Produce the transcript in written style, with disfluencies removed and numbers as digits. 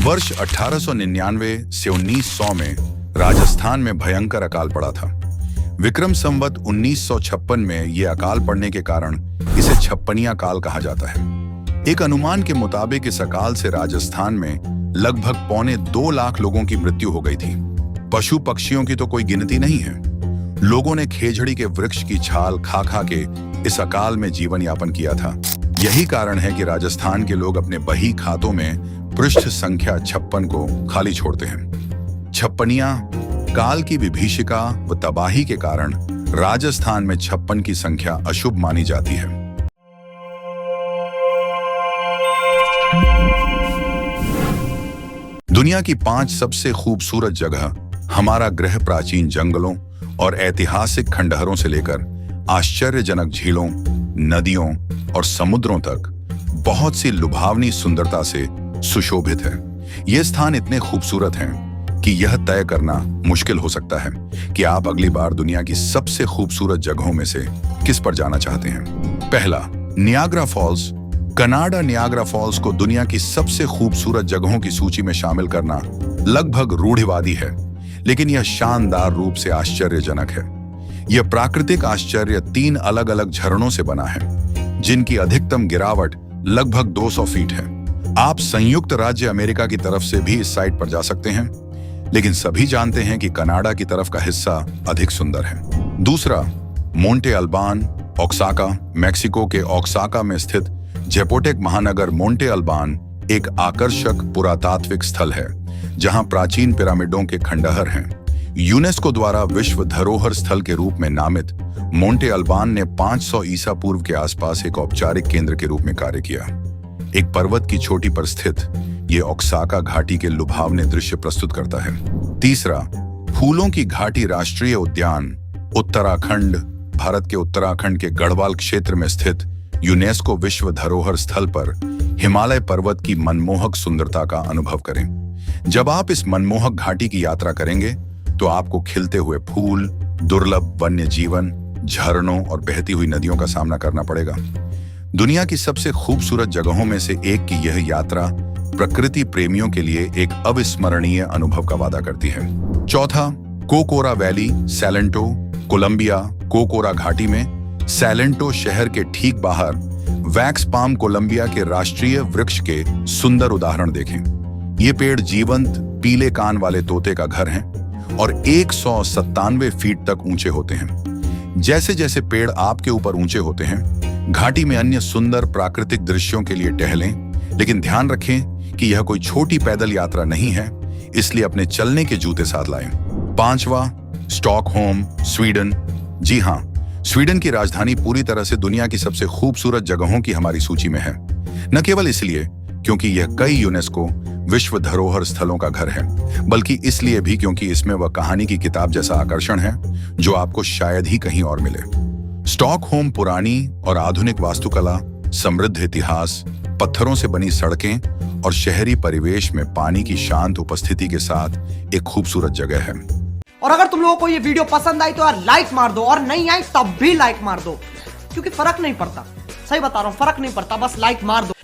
वर्ष 1899 से 1900 में राजस्थान में भयंकर अकाल पड़ा था। विक्रम संवत 1956 में यह अकाल पड़ने के कारण इसे छप्पनिया काल कहा जाता है। एक अनुमान के मुताबिक इस अकाल से राजस्थान में लगभग 2.25 लाख लोगों की मृत्यु हो गई थी। पशु पक्षियों की तो कोई गिनती नहीं है। लोगों ने खेजड़ी के वृक्ष की छाल खा खा के इस अकाल में जीवन यापन किया था। यही कारण है कि राजस्थान के लोग अपने बही खातों में पृष्ठ संख्या 56 को खाली छोड़ते हैं। छप्पनिया काल की विभीषिका व तबाही के कारण राजस्थान में 56 की संख्या अशुभ मानी जाती है। दुनिया की 5 सबसे खूबसूरत जगह हमारा ग्रह प्राचीन जंगलों और ऐतिहासिक खंडहरों से लेकर आश्चर्यजनक झीलों, नदियों और समुद्रों तक बहुत सी लुभावनी सुंदरता से सुशोभित है। ये स्थान इतने खूबसूरत हैं कि यह तय करना मुश्किल हो सकता है कि आप अगली बार दुनिया की सबसे खूबसूरत जगहों में से किस पर जाना चाहते हैं। पहला, Niagara Falls. Canada Niagara Falls को दुनिया की सबसे खूबसूरत जगहों की सूची में शामिल करना लगभग रूढ़िवादी है, लेकिन यह शानदार रूप से आश्चर्यजनक है। यह प्राकृतिक आश्चर्य 3 अलग-अलग झरनों से बना है, जिनकी अधिकतम गिरावट लगभग 200 फीट है। आप संयुक्त राज्य अमेरिका की तरफ से भी इस साइट पर जा सकते हैं, लेकिन सभी जानते हैं कि कनाडा की तरफ का हिस्सा अधिक सुंदर है। दूसरा, मोंटे अल्बान, ओक्साका। मेक्सिको के ओक्साका में स्थित ज़ेपोटेक महानगर मोंटे अल्बान एक आकर्षक पुरातात्विक स्थल है, जहां प्राचीन पिरामिडों के खंडहर हैं। यूनेस्को द्वारा विश्व धरोहर स्थल के रूप में नामित मोंटे अल्बान ने 500 ईसा पूर्व के आसपास एक औपचारिक केंद्र के रूप में कार्य किया। एक पर्वत की चोटी पर स्थित ये ओक्साका घाटी के लुभावने दृश्य प्रस्तुत करता है। तीसरा, फूलों की घाटी राष्ट्रीय उद्यान। उत्तराखंड। भारत के उत्तराखंड के गढ़वाल क्षेत्र में स्थित यूनेस्को विश्व धरोहर स्थल पर हिमालय पर्वत की मनमोहक सुंदरता का अनुभव करें। जब आप इस मनमोहक घाटी की यात्रा करेंगे तो आपको खिलते हुए फूल, दुर्लभ वन्य जीवन, झरनों और बहती हुई नदियों का सामना करना पड़ेगा। दुनिया की सबसे खूबसूरत जगहों में से एक की यह यात्रा प्रकृति प्रेमियों के लिए एक अविस्मरणीय अनुभव का वादा करती है। चौथा, Cocora Valley, Salento, Colombia. Cocora घाटी में सैलेंटो शहर के ठीक बाहर वैक्स पाम कोलंबिया के राष्ट्रीय वृक्ष के सुंदर उदाहरण देखें। ये पेड़ जीवंत पीले कान वाले तोते का घर है और 197 फीट तक ऊंचे होते हैं। जैसे जैसे पेड़ आपके ऊपर ऊंचे होते हैं, घाटी में अन्य सुंदर प्राकृतिक दृश्यों के लिए टहलें, लेकिन ध्यान रखें कि यह कोई छोटी पैदल यात्रा नहीं है, इसलिए अपने चलने के जूते साथ लाएं। पांचवा, स्टॉकहोम, स्वीडन। जी हाँ, स्वीडन की राजधानी पूरी तरह से दुनिया की सबसे खूबसूरत जगहों की हमारी सूची में है। न केवल इसलिए क्योंकि यह कई यूनेस्को विश्व धरोहर स्थलों का घर है, बल्कि इसलिए भी क्योंकि इसमें वह कहानी की किताब जैसा आकर्षण है जो आपको शायद ही कहीं और मिले। स्टॉकहोम पुरानी और आधुनिक वास्तुकला, समृद्ध इतिहास, पत्थरों से बनी सड़कें और शहरी परिवेश में पानी की शांत उपस्थिति के साथ एक खूबसूरत जगह है। और अगर तुम लोगों को ये वीडियो पसंद आई तो यार लाइक मार दो, और नहीं आई तब भी लाइक मार दो, क्योंकि फर्क नहीं पड़ता। सही बता रहा हूं, फर्क नहीं पड़ता, बस लाइक मार दो।